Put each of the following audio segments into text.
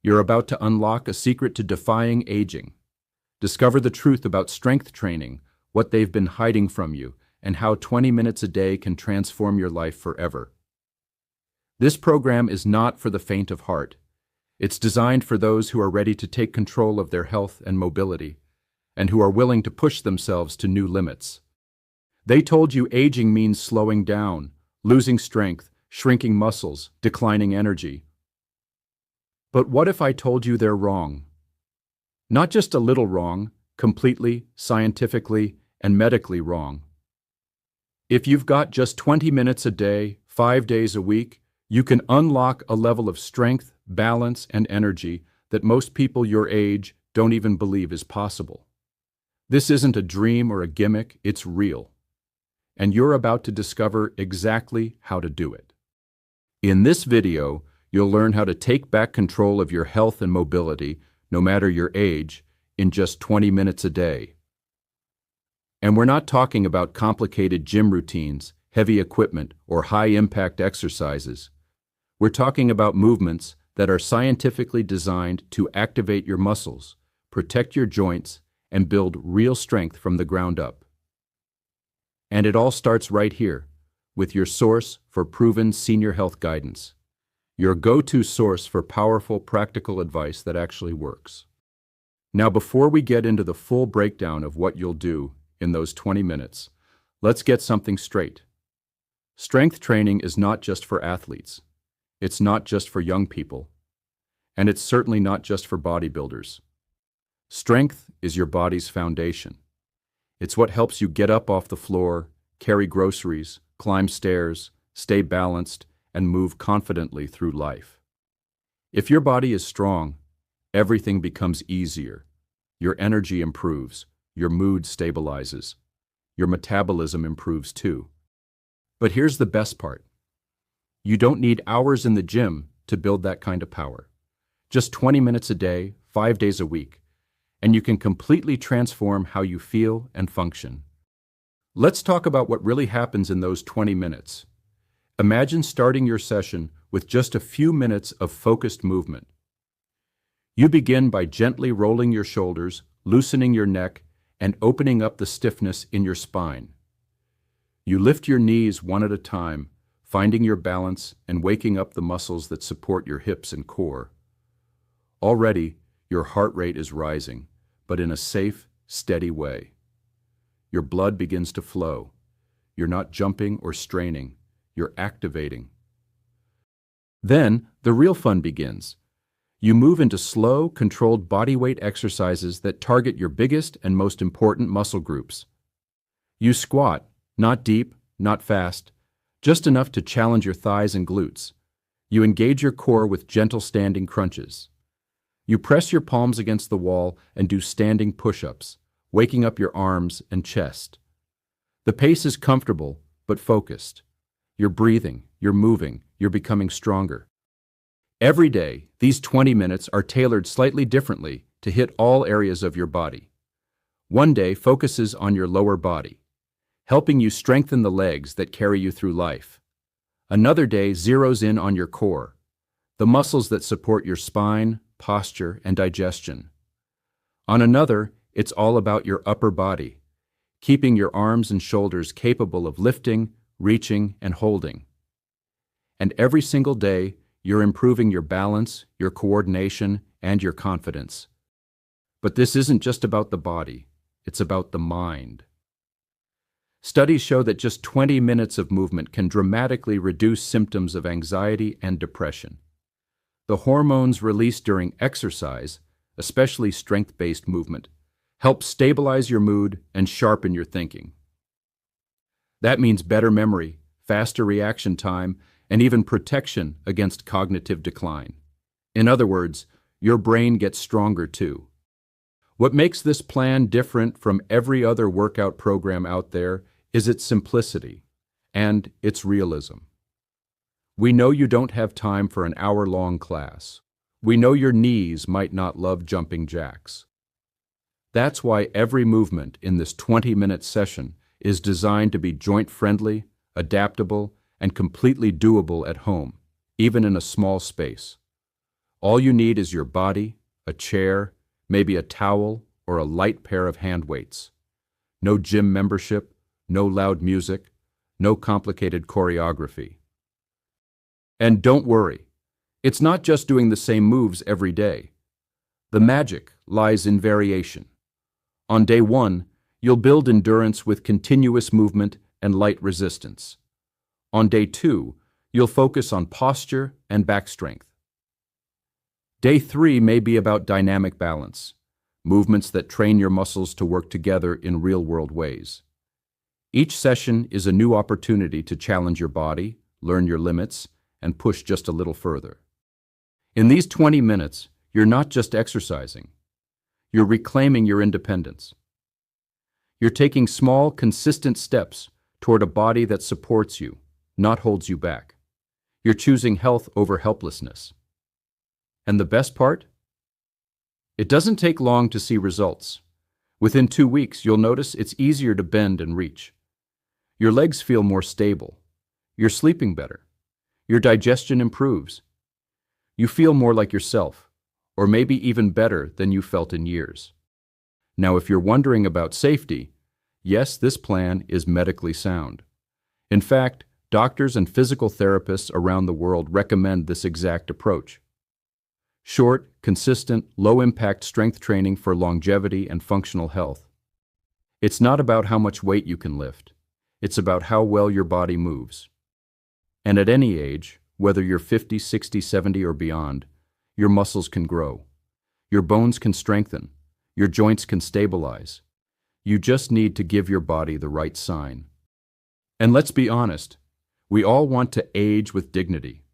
You're about to unlock a secret to defying aging. Discover the truth about strength training, what they've been hiding from you, and how 20 minutes a day can transform your life forever. This program is not for the faint of heart. It's designed for those who are ready to take control of their health and mobility, and who are willing to push themselves to new limits. They told you aging means slowing down, losing strength, shrinking muscles, declining energy. But what if I told you they're wrong? Not just a little wrong, completely, scientifically, and medically wrong. If you've got just 20 minutes a day, 5 days a week, you can unlock a level of strength, balance, and energy that most people your age don't even believe is possible. This isn't a dream or a gimmick, it's real. And you're about to discover exactly how to do it. In this video, you'll learn how to take back control of your health and mobility, no matter your age, in just 20 minutes a day. And we're not talking about complicated gym routines, heavy equipment, or high-impact exercises. We're talking about movements that are scientifically designed to activate your muscles, protect your joints, and build real strength from the ground up. And it all starts right here, with your source for proven senior health guidance. Your go-to source for powerful, practical advice that actually works. Now, before we get into the full breakdown of what you'll do in those 20 minutes, let's get something straight. Strength training is not just for athletes. It's not just for young people. And it's certainly not just for bodybuilders. Strength is your body's foundation. It's what helps you get up off the floor, carry groceries, climb stairs, stay balanced, and move confidently through life. If your body is strong, everything becomes easier. Your energy improves, your mood stabilizes, your metabolism improves too. But here's the best part. You don't need hours in the gym to build that kind of power. Just 20 minutes a day, 5 days a week, and you can completely transform how you feel and function. Let's talk about what really happens in those 20 minutes. Imagine starting your session with just a few minutes of focused movement. You begin by gently rolling your shoulders, loosening your neck, and opening up the stiffness in your spine. You lift your knees one at a time, finding your balance and waking up the muscles that support your hips and core. Already, your heart rate is rising, but in a safe, steady way. Your blood begins to flow. You're not jumping or straining. You're activating. Then, the real fun begins. You move into slow, controlled bodyweight exercises that target your biggest and most important muscle groups. You squat, not deep, not fast, just enough to challenge your thighs and glutes. You engage your core with gentle standing crunches. You press your palms against the wall and do standing push-ups, waking up your arms and chest. The pace is comfortable, but focused. You're breathing, you're moving, you're becoming stronger. Every day, these 20 minutes are tailored slightly differently to hit all areas of your body. One day focuses on your lower body, helping you strengthen the legs that carry you through life. Another day zeroes in on your core, the muscles that support your spine, posture, and digestion. On another, it's all about your upper body, keeping your arms and shoulders capable of lifting, reaching, and holding. And every single day, you're improving your balance, your coordination, and your confidence. But this isn't just about the body, it's about the mind. Studies show that just 20 minutes of movement can dramatically reduce symptoms of anxiety and depression. The hormones released during exercise, especially strength-based movement, help stabilize your mood and sharpen your thinking. That means better memory, faster reaction time, and even protection against cognitive decline. In other words, your brain gets stronger too. What makes this plan different from every other workout program out there is its simplicity and its realism. We know you don't have time for an hour-long class. We know your knees might not love jumping jacks. That's why every movement in this 20-minute session is designed to be joint-friendly, adaptable, and completely doable at home, even in a small space. All you need is your body, a chair, maybe a towel, or a light pair of hand weights. No gym membership, no loud music, no complicated choreography. And don't worry, it's not just doing the same moves every day. The magic lies in variation. On day 1, you'll build endurance with continuous movement and light resistance. On day 2, you'll focus on posture and back strength. Day 3 may be about dynamic balance, movements that train your muscles to work together in real-world ways. Each session is a new opportunity to challenge your body, learn your limits, and push just a little further. In these 20 minutes, you're not just exercising. You're reclaiming your independence. You're taking small, consistent steps toward a body that supports you, not holds you back. You're choosing health over helplessness. And the best part? It doesn't take long to see results. Within 2 weeks, you'll notice it's easier to bend and reach. Your legs feel more stable. You're sleeping better. Your digestion improves. You feel more like yourself, or maybe even better than you felt in years. Now, if you're wondering about safety, yes, this plan is medically sound. In fact, doctors and physical therapists around the world recommend this exact approach. Short, consistent, low-impact strength training for longevity and functional health. It's not about how much weight you can lift. It's about how well your body moves. And at any age, whether you're 50, 60, 70, or beyond, your muscles can grow. Your bones can strengthen. Your joints can stabilize. You just need to give your body the right sign. And let's be honest, we all want to age with dignity.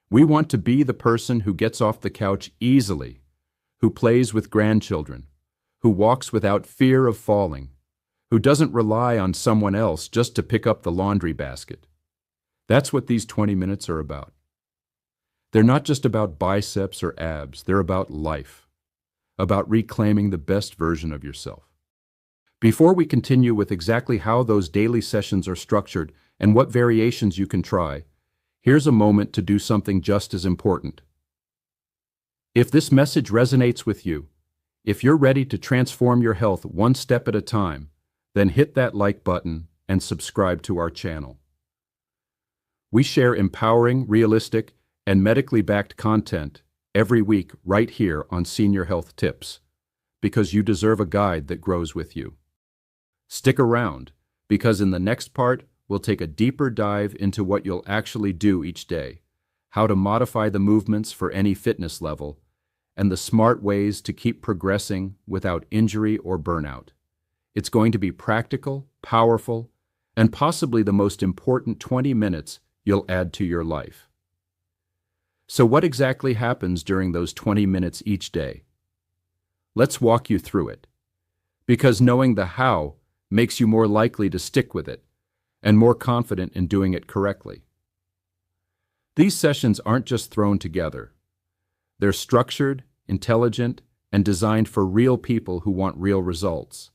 We want to be the person who gets off the couch easily, who plays with grandchildren, who walks without fear of falling, who doesn't rely on someone else just to pick up the laundry basket. That's what these 20 minutes are about. They're not just about biceps or abs, they're about life, about reclaiming the best version of yourself. Before we continue with exactly how those daily sessions are structured and what variations you can try, here's a moment to do something just as important. If this message resonates with you, if you're ready to transform your health one step at a time, then hit that like button and subscribe to our channel. We share empowering, realistic, and medically backed content every week right here on Senior Health Tips, because you deserve a guide that grows with you. Stick around, because in the next part, we'll take a deeper dive into what you'll actually do each day, how to modify the movements for any fitness level, and the smart ways to keep progressing without injury or burnout. It's going to be practical, powerful, and possibly the most important 20 minutes you'll add to your life. So what exactly happens during those 20 minutes each day? Let's walk you through it, because knowing the how makes you more likely to stick with it and more confident in doing it correctly. These sessions aren't just thrown together. They're structured, intelligent, and designed for real people who want real results.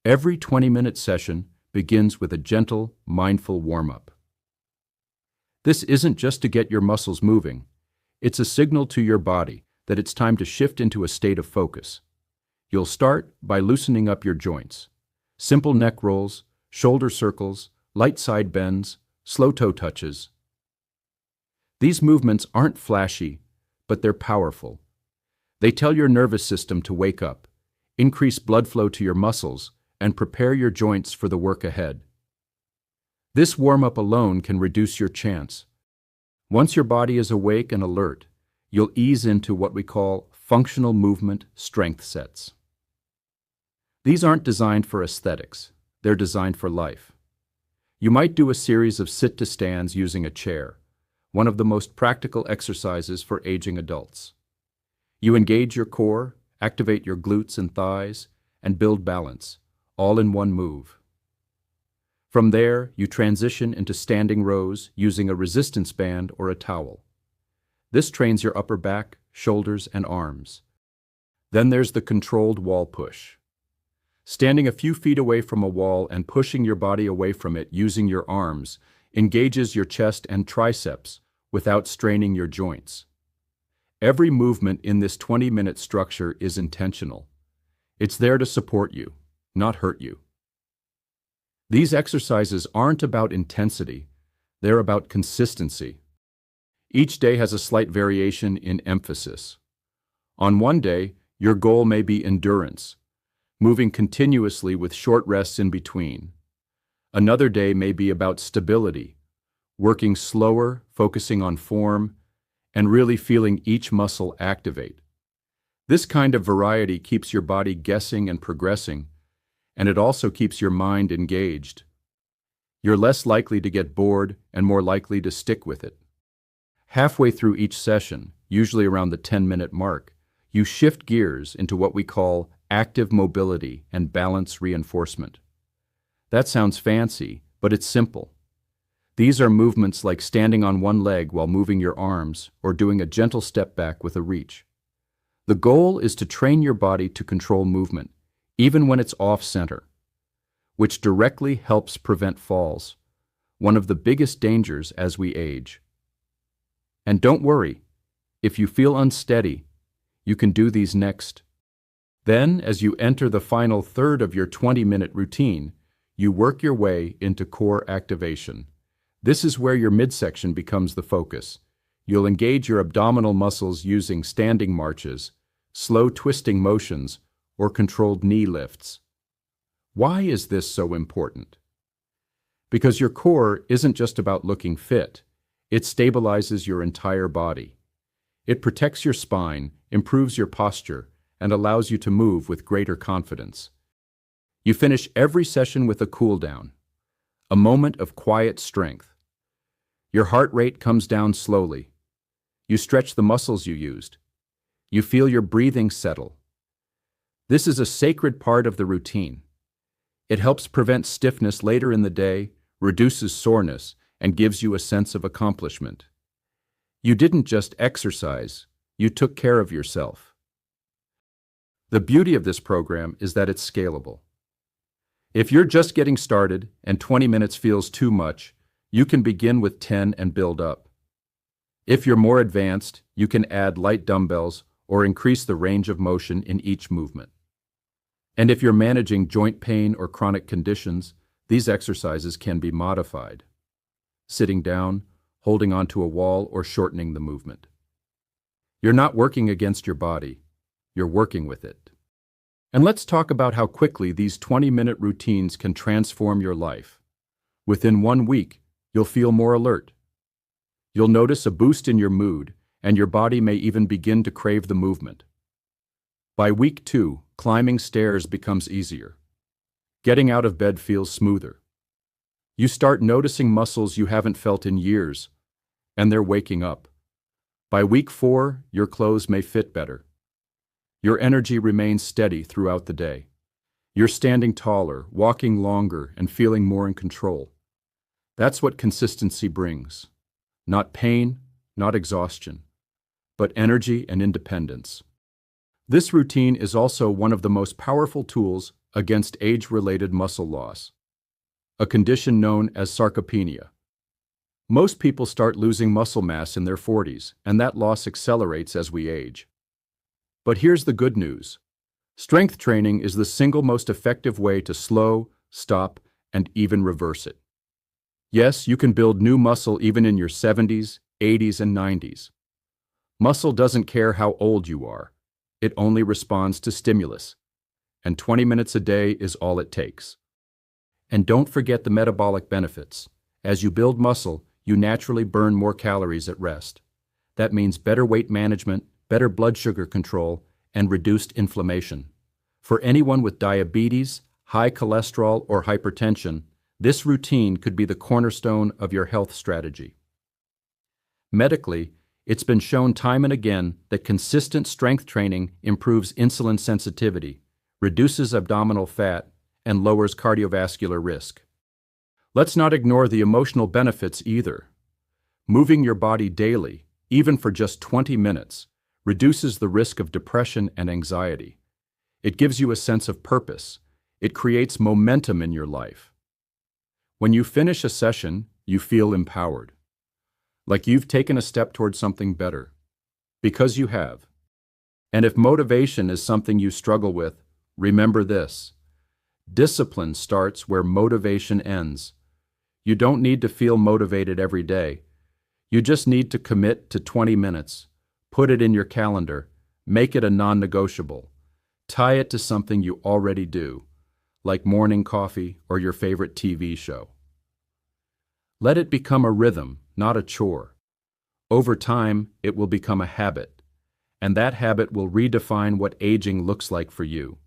Every 20-minute session begins with a gentle, mindful warm-up. This isn't just to get your muscles moving. It's a signal to your body that it's time to shift into a state of focus. You'll start by loosening up your joints. Simple neck rolls, shoulder circles, light side bends, slow toe touches. These movements aren't flashy, but they're powerful. They tell your nervous system to wake up, increase blood flow to your muscles, and prepare your joints for the work ahead. This warm-up alone can reduce your chance. Once your body is awake and alert, you'll ease into what we call functional movement strength sets. These aren't designed for aesthetics. They're designed for life. You might do a series of sit-to-stands using a chair, one of the most practical exercises for aging adults. You engage your core, activate your glutes and thighs, and build balance, all in one move. From there, you transition into standing rows using a resistance band or a towel. This trains your upper back, shoulders, and arms. Then there's the controlled wall push. Standing a few feet away from a wall and pushing your body away from it using your arms engages your chest and triceps without straining your joints. Every movement in this 20-minute structure is intentional. It's there to support you, not hurt you. These exercises aren't about intensity, they're about consistency. Each day has a slight variation in emphasis. On one day, your goal may be endurance, moving continuously with short rests in between. Another day may be about stability, working slower, focusing on form, and really feeling each muscle activate. This kind of variety keeps your body guessing and progressing, and it also keeps your mind engaged. You're less likely to get bored and more likely to stick with it. Halfway through each session, usually around the 10-minute mark, you shift gears into what we call active mobility and balance reinforcement. That sounds fancy, but it's simple. These are movements like standing on one leg while moving your arms or doing a gentle step back with a reach. The goal is to train your body to control movement, even when it's off-center, which directly helps prevent falls, one of the biggest dangers as we age. And don't worry, if you feel unsteady, you can do these next. Then, as you enter the final third of your 20-minute routine, you work your way into core activation. This is where your midsection becomes the focus. You'll engage your abdominal muscles using standing marches, slow twisting motions, or controlled knee lifts. Why is this so important? Because your core isn't just about looking fit. It stabilizes your entire body. It protects your spine, improves your posture, and allows you to move with greater confidence. You finish every session with a cool down, a moment of quiet strength. Your heart rate comes down slowly. You stretch the muscles you used. You feel your breathing settle. This is a sacred part of the routine. It helps prevent stiffness later in the day, reduces soreness, and gives you a sense of accomplishment. You didn't just exercise, you took care of yourself. The beauty of this program is that it's scalable. If you're just getting started and 20 minutes feels too much, you can begin with 10 and build up. If you're more advanced, you can add light dumbbells or increase the range of motion in each movement. And if you're managing joint pain or chronic conditions, these exercises can be modified. Sitting down, holding onto a wall, or shortening the movement. You're not working against your body, you're working with it. And let's talk about how quickly these 20-minute routines can transform your life. Within 1 week, you'll feel more alert. You'll notice a boost in your mood, and your body may even begin to crave the movement. By week 2, climbing stairs becomes easier. Getting out of bed feels smoother. You start noticing muscles you haven't felt in years, and they're waking up. By week 4, your clothes may fit better. Your energy remains steady throughout the day. You're standing taller, walking longer, and feeling more in control. That's what consistency brings. Not pain, not exhaustion, but energy and independence. This routine is also one of the most powerful tools against age-related muscle loss, a condition known as sarcopenia. Most people start losing muscle mass in their 40s, and that loss accelerates as we age. But here's the good news. Strength training is the single most effective way to slow, stop, and even reverse it. Yes, you can build new muscle even in your 70s, 80s, and 90s. Muscle doesn't care how old you are. It only responds to stimulus. And 20 minutes a day is all it takes. And don't forget the metabolic benefits. As you build muscle, you naturally burn more calories at rest. That means better weight management, better blood sugar control, and reduced inflammation. For anyone with diabetes, high cholesterol, or hypertension, this routine could be the cornerstone of your health strategy. Medically, it's been shown time and again that consistent strength training improves insulin sensitivity, reduces abdominal fat, and lowers cardiovascular risk. Let's not ignore the emotional benefits either. Moving your body daily, even for just 20 minutes, reduces the risk of depression and anxiety. It gives you a sense of purpose. It creates momentum in your life. When you finish a session, you feel empowered, like you've taken a step towards something better. Because you have. And if motivation is something you struggle with, remember this. Discipline starts where motivation ends. You don't need to feel motivated every day. You just need to commit to 20 minutes. Put it in your calendar. Make it a non-negotiable. Tie it to something you already do, like morning coffee or your favorite TV show. Let it become a rhythm, not a chore. Over time, it will become a habit, and that habit will redefine what aging looks like for you.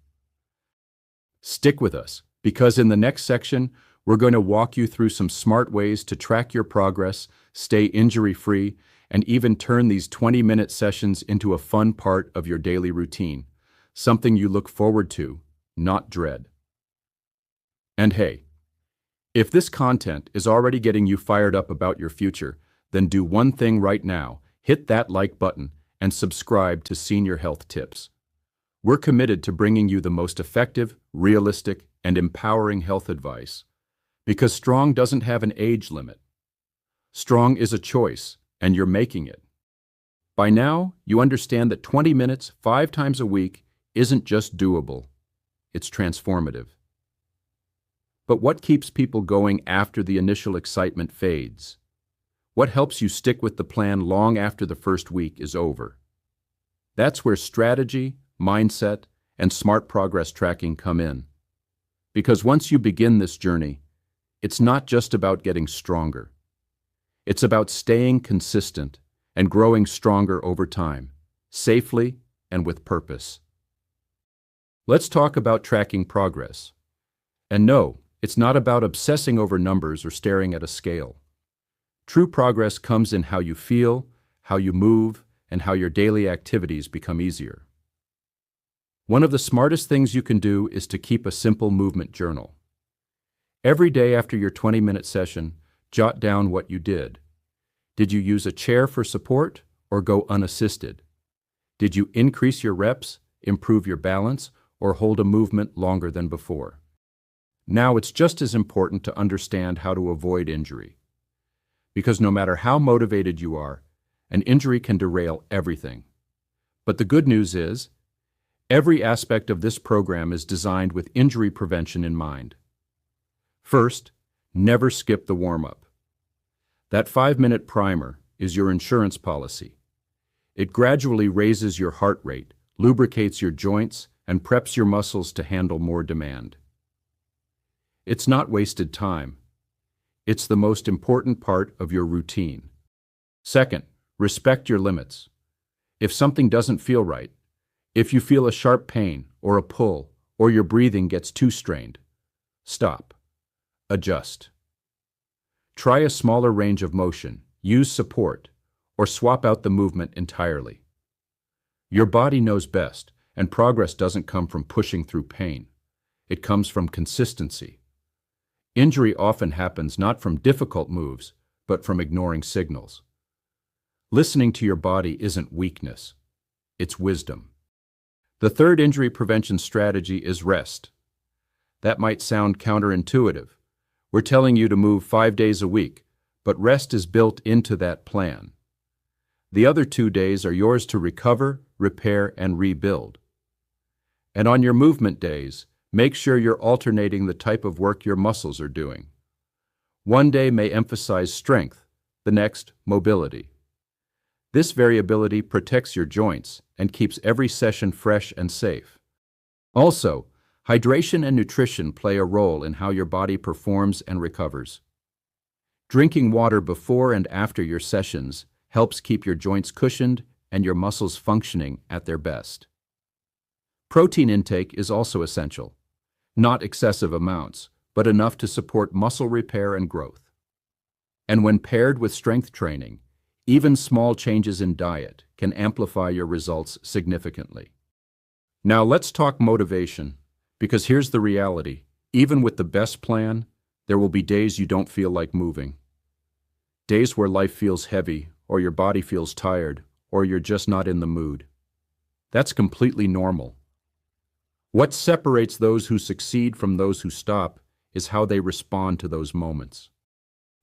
Stick with us, because in the next section, we're going to walk you through some smart ways to track your progress, stay injury-free, and even turn these 20-minute sessions into a fun part of your daily routine, something you look forward to, not dread. And hey, if this content is already getting you fired up about your future, then do one thing right now, hit that like button and subscribe to Senior Health Tips. We're committed to bringing you the most effective, realistic, and empowering health advice. Because strong doesn't have an age limit. Strong is a choice, and you're making it. By now, you understand that 20 minutes, 5 times a week, isn't just doable. It's transformative. But what keeps people going after the initial excitement fades? What helps you stick with the plan long after the first week is over? That's where strategy, mindset, and smart progress tracking come in. Because once you begin this journey, it's not just about getting stronger. It's about staying consistent and growing stronger over time, safely and with purpose. Let's talk about tracking progress. And no, it's not about obsessing over numbers or staring at a scale. True progress comes in how you feel, how you move, and how your daily activities become easier. One of the smartest things you can do is to keep a simple movement journal. Every day after your 20-minute session, jot down what you did. Did you use a chair for support or go unassisted? Did you increase your reps, improve your balance, or hold a movement longer than before? Now it's just as important to understand how to avoid injury. Because no matter how motivated you are, an injury can derail everything. But the good news is, every aspect of this program is designed with injury prevention in mind. First, never skip the warm-up. That 5-minute primer is your insurance policy. It gradually raises your heart rate, lubricates your joints, and preps your muscles to handle more demand. It's not wasted time. It's the most important part of your routine. Second, respect your limits. If something doesn't feel right, if you feel a sharp pain or a pull, or your breathing gets too strained, stop. Adjust. Try a smaller range of motion, use support, or swap out the movement entirely. Your body knows best, and progress doesn't come from pushing through pain. It comes from consistency. Injury often happens not from difficult moves, but from ignoring signals. Listening to your body isn't weakness, it's wisdom. The third injury prevention strategy is rest. That might sound counterintuitive. We're telling you to move 5 days a week, but rest is built into that plan. The other 2 days are yours to recover, repair, and rebuild. And on your movement days, make sure you're alternating the type of work your muscles are doing. One day may emphasize strength, the next, mobility. This variability protects your joints and keeps every session fresh and safe. Also, hydration and nutrition play a role in how your body performs and recovers. Drinking water before and after your sessions helps keep your joints cushioned and your muscles functioning at their best. Protein intake is also essential. Not excessive amounts, but enough to support muscle repair and growth. And when paired with strength training, even small changes in diet can amplify your results significantly. Now let's talk motivation, because here's the reality. Even with the best plan, there will be days you don't feel like moving. Days where life feels heavy, or your body feels tired, or you're just not in the mood. That's completely normal. What separates those who succeed from those who stop is how they respond to those moments.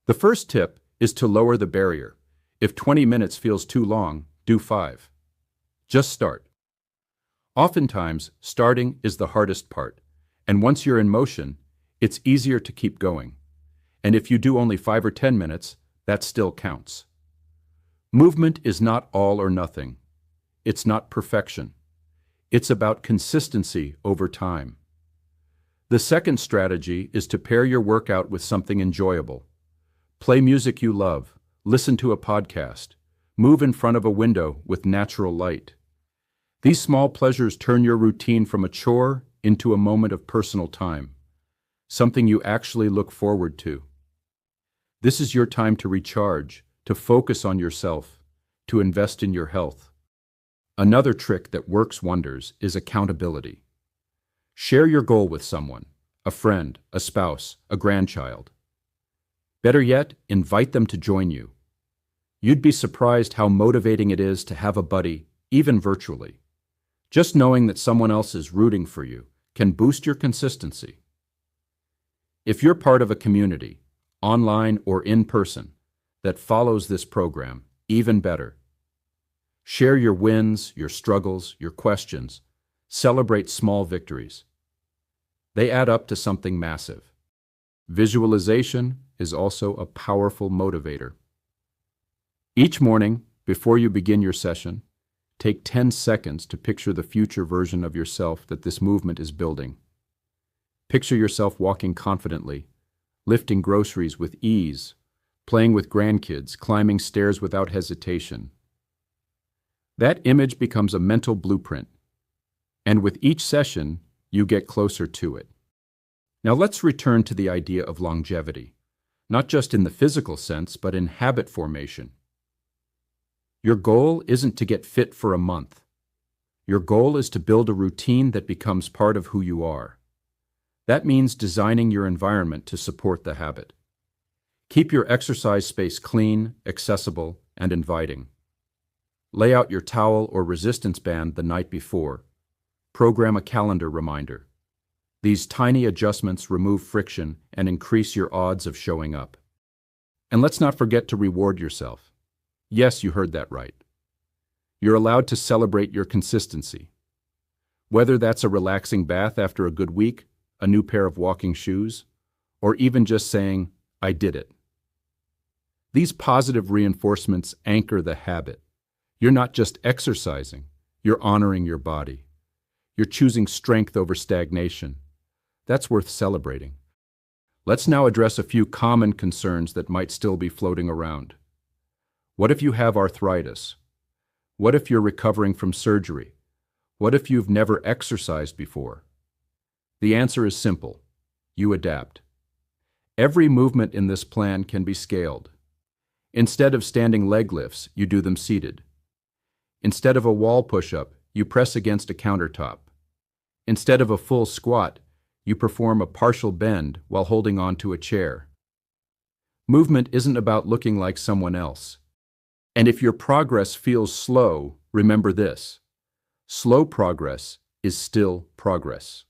The first tip is to lower the barrier. If 20 minutes feels too long, do 5. Just start. Oftentimes, starting is the hardest part, and once you're in motion, it's easier to keep going. And if you do only 5 or 10 minutes, that still counts. Movement is not all or nothing. It's not perfection. It's about consistency over time. The second strategy is to pair your workout with something enjoyable. Play music you love, listen to a podcast, move in front of a window with natural light. These small pleasures turn your routine from a chore into a moment of personal time, something you actually look forward to. This is your time to recharge, to focus on yourself, to invest in your health. Another trick that works wonders is accountability. Share your goal with someone, a friend, a spouse, a grandchild. Better yet, invite them to join you. You'd be surprised how motivating it is to have a buddy, even virtually. Just knowing that someone else is rooting for you can boost your consistency. If you're part of a community, online or in person, that follows this program, even better. Share your wins, your struggles, your questions. Celebrate small victories. They add up to something massive. Visualization is also a powerful motivator. Each morning, before you begin your session, take 10 seconds to picture the future version of yourself that this movement is building. Picture yourself walking confidently, lifting groceries with ease, playing with grandkids, climbing stairs without hesitation. That image becomes a mental blueprint, and with each session, you get closer to it. Now let's return to the idea of longevity, not just in the physical sense, but in habit formation. Your goal isn't to get fit for a month. Your goal is to build a routine that becomes part of who you are. That means designing your environment to support the habit. Keep your exercise space clean, accessible, and inviting. Lay out your towel or resistance band the night before. Program a calendar reminder. These tiny adjustments remove friction and increase your odds of showing up. And let's not forget to reward yourself. Yes, you heard that right. You're allowed to celebrate your consistency. Whether that's a relaxing bath after a good week, a new pair of walking shoes, or even just saying, "I did it." These positive reinforcements anchor the habit. You're not just exercising, you're honoring your body. You're choosing strength over stagnation. That's worth celebrating. Let's now address a few common concerns that might still be floating around. What if you have arthritis? What if you're recovering from surgery? What if you've never exercised before? The answer is simple. You adapt. Every movement in this plan can be scaled. Instead of standing leg lifts, you do them seated. Instead of a wall push-up, you press against a countertop. Instead of a full squat, you perform a partial bend while holding on to a chair. Movement isn't about looking like someone else. And if your progress feels slow, remember this. Slow progress is still progress.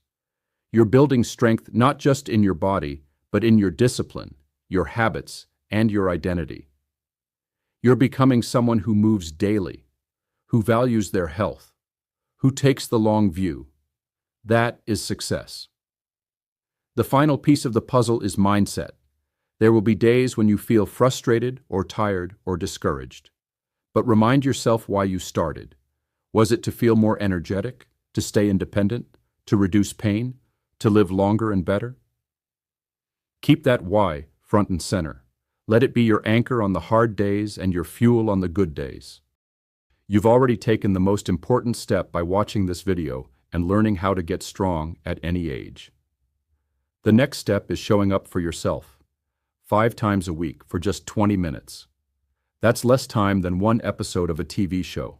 You're building strength not just in your body, but in your discipline, your habits, and your identity. You're becoming someone who moves daily, who values their health, who takes the long view. That is success. The final piece of the puzzle is mindset. There will be days when you feel frustrated or tired or discouraged. But remind yourself why you started. Was it to feel more energetic, to stay independent, to reduce pain, to live longer and better? Keep that why front and center. Let it be your anchor on the hard days and your fuel on the good days. You've already taken the most important step by watching this video and learning how to get strong at any age. The next step is showing up for yourself, 5 times a week for just 20 minutes. That's less time than one episode of a TV show.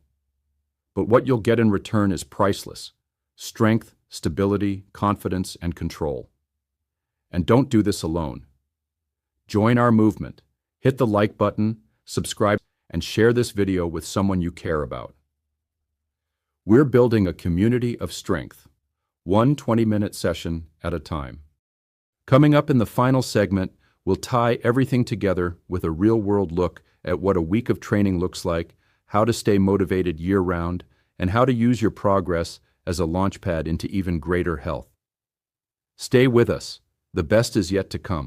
But what you'll get in return is priceless. Strength, stability, confidence, and control. And don't do this alone. Join our movement. Hit the like button, subscribe, and share this video with someone you care about. We're building a community of strength, one 20-minute session at a time. Coming up in the final segment, we'll tie everything together with a real-world look at what a week of training looks like, how to stay motivated year-round, and how to use your progress as a launchpad into even greater health. Stay with us. The best is yet to come.